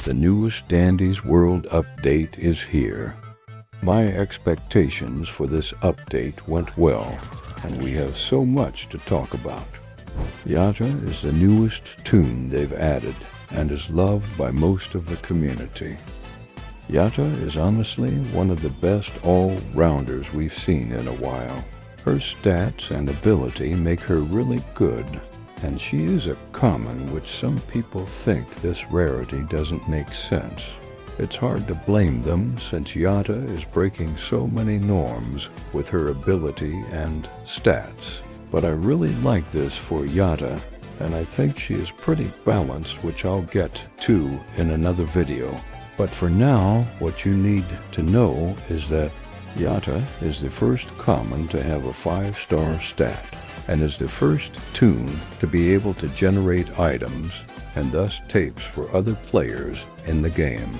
The newest Dandy's World update is here. My expectations for this update went well, and we have so much to talk about. Yatta is the newest toon they've added and is loved by most of the community. Yatta is honestly one of the best all-rounders we've seen in a while. Her stats and ability make her really good, and she is a common which some people think this rarity doesn't make sense. It's hard to blame them since Yatta is breaking so many norms with her ability and stats. But I really like this for Yatta, and I think she is pretty balanced, which I'll get to in another video. But for now, what you need to know is that Yatta is the first common to have a 5-star stat, and is the first toon to be able to generate items and thus tapes for other players in the game.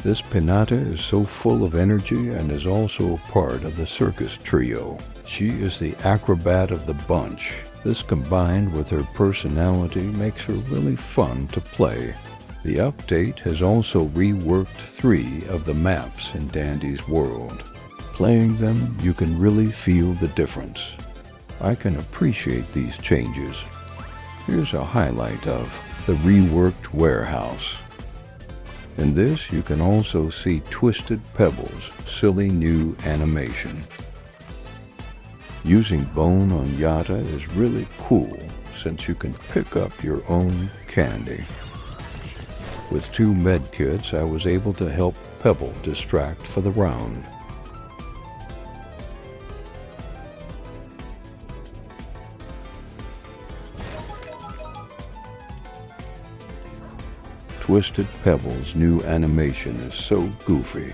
This Pinata is so full of energy and is also a part of the circus trio. She is the acrobat of the bunch. This combined with her personality makes her really fun to play. The update has also reworked 3 of the maps in Dandy's World. Playing them, you can really feel the difference. I can appreciate these changes. Here's a highlight of the reworked warehouse. In this, you can also see Twisted Pebbles' silly new animation. Using Bone on Yatta is really cool since you can pick up your own candy. With 2 medkits, I was able to help Pebble distract for the round. Twisted Pebbles' new animation is so goofy.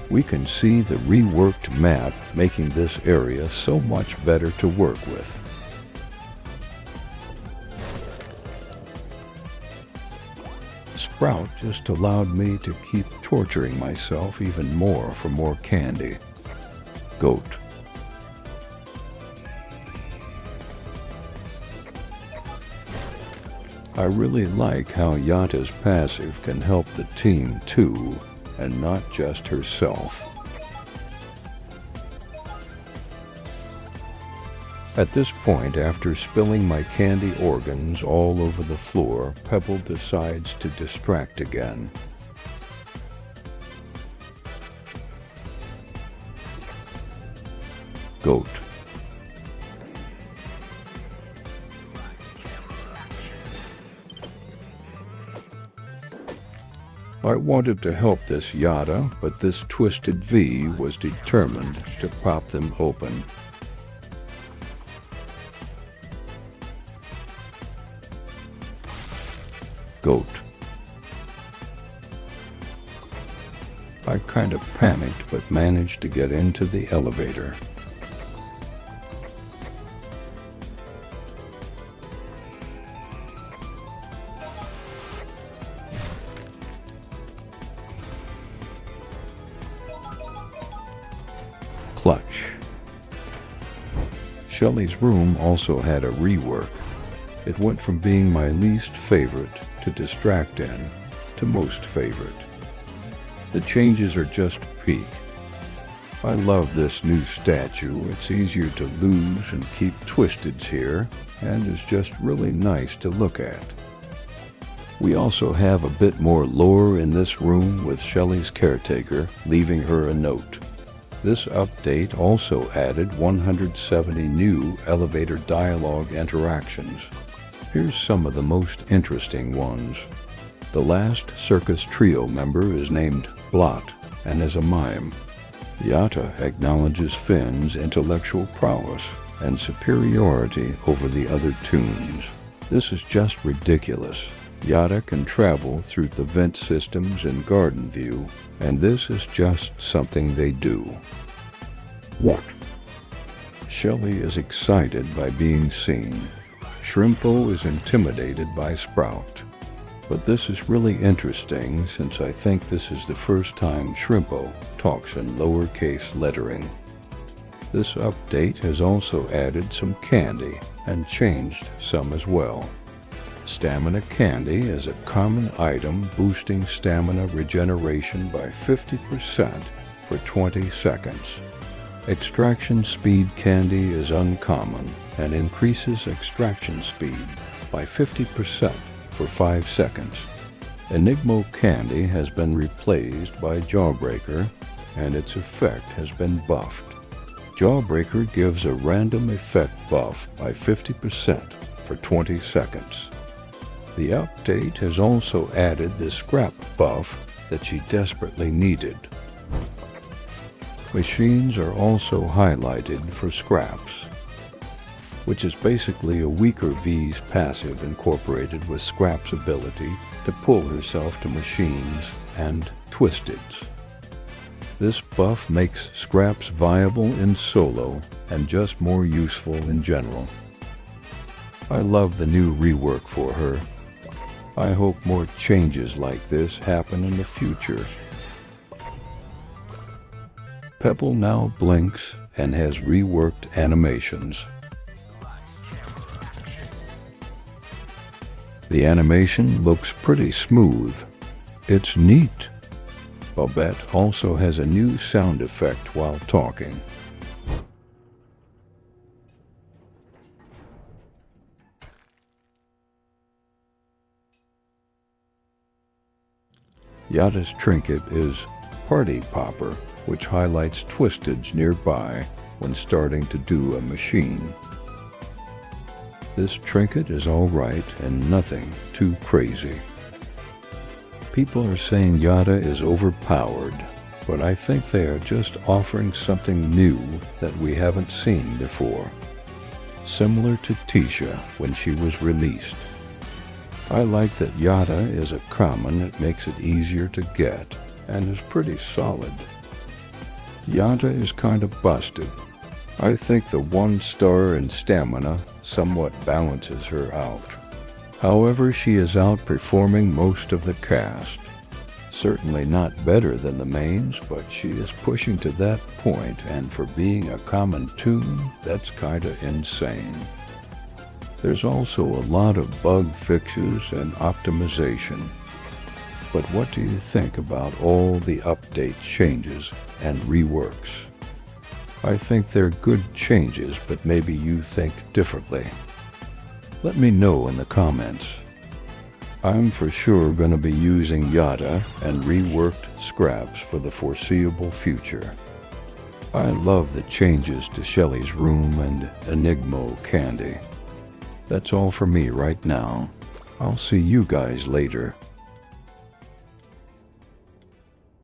We can see the reworked map making this area so much better to work with. Sprout just allowed me to keep torturing myself even more for more candy. Goat. I really like how Yatta's passive can help the team too, and not just herself. At this point, after spilling my candy organs all over the floor, Pebble decides to distract again. Goat. I wanted to help this Yatta, but this Twisted V was determined to pop them open. Goat. I kind of panicked but managed to get into the elevator. Clutch. Shelly's room also had a rework. It went from being my least favorite to distract in to most favorite. The changes are just peak. I love this new statue. It's easier to lose and keep twisteds here, and is just really nice to look at. We also have a bit more lore in this room with Shelly's caretaker leaving her a note. This update also added 170 new elevator dialogue interactions. Here's some of the most interesting ones. The last circus trio member is named Blot and is a mime. Yatta acknowledges Finn's intellectual prowess and superiority over the other toons. This is just ridiculous. Yatta can travel through the vent systems in Garden View, and this is just something they do. What? Shelly is excited by being seen. Shrimpo is intimidated by Sprout. But this is really interesting since I think this is the first time Shrimpo talks in lowercase lettering. This update has also added some candy and changed some as well. Stamina candy is a common item boosting stamina regeneration by 50% for 20 seconds. Extraction speed candy is uncommon and increases extraction speed by 50% for 5 seconds. Enigmo candy has been replaced by Jawbreaker, and its effect has been buffed. Jawbreaker gives a random effect buff by 50% for 20 seconds. The update has also added the scrap buff that she desperately needed. Machines are also highlighted for scraps, which is basically a weaker V's passive incorporated with Scrap's ability to pull herself to machines and twisteds. This buff makes Scraps viable in solo and just more useful in general. I love the new rework for her. I hope more changes like this happen in the future. Pebble now blinks and has reworked animations. The animation looks pretty smooth. It's neat. Babette also has a new sound effect while talking. Yatta's trinket is Party Popper, which highlights twistage nearby when starting to do a machine. This trinket is alright and nothing too crazy. People are saying Yatta is overpowered, but I think they are just offering something new that we haven't seen before, similar to Tisha when she was released. I like that Yatta is a common that makes it easier to get and is pretty solid. Yatta is kind of busted. I think the 1 star in stamina somewhat balances her out. However, she is outperforming most of the cast. Certainly not better than the mains, but she is pushing to that point, and for being a common toon, that's kinda insane. There's also a lot of bug fixes and optimization. But what do you think about all the update changes and reworks? I think they're good changes, but maybe you think differently. Let me know in the comments. I'm for sure going to be using Yatta and reworked scraps for the foreseeable future. I love the changes to Shelly's room and Enigmo candy. That's all for me right now. I'll see you guys later.